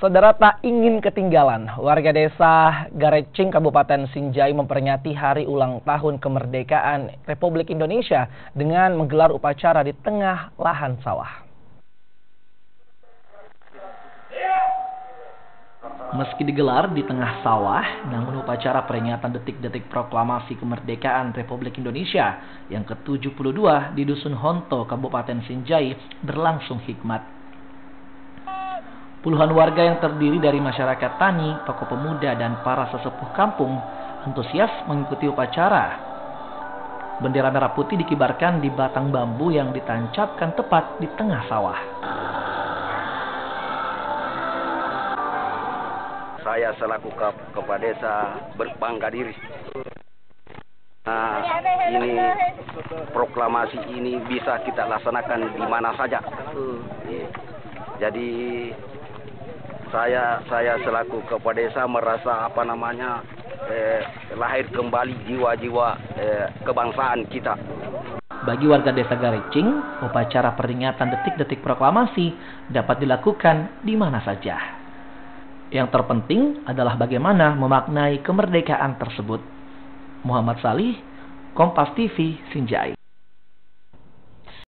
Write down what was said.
Saudara tak ingin ketinggalan, warga desa Garecing, Kabupaten Sinjai memperingati hari ulang tahun kemerdekaan Republik Indonesia dengan menggelar upacara di tengah lahan sawah. Meski digelar di tengah sawah, namun upacara peringatan detik-detik proklamasi kemerdekaan Republik Indonesia yang ke-72 di Dusun Honto, Kabupaten Sinjai berlangsung hikmat. Puluhan warga yang terdiri dari masyarakat tani, tokoh pemuda, dan para sesepuh kampung antusias mengikuti upacara. Bendera merah putih dikibarkan di batang bambu yang ditancapkan tepat di tengah sawah. Saya selaku kepala desa berbangga diri. Nah, ini proklamasi ini bisa kita laksanakan di mana saja. Jadi saya selaku kepala desa merasa lahir kembali jiwa-jiwa kebangsaan kita. Bagi warga desa Garecing, upacara peringatan detik-detik proklamasi dapat dilakukan di mana saja. Yang terpenting adalah bagaimana memaknai kemerdekaan tersebut. Muhammad Salih, Kompas TV, Sinjai.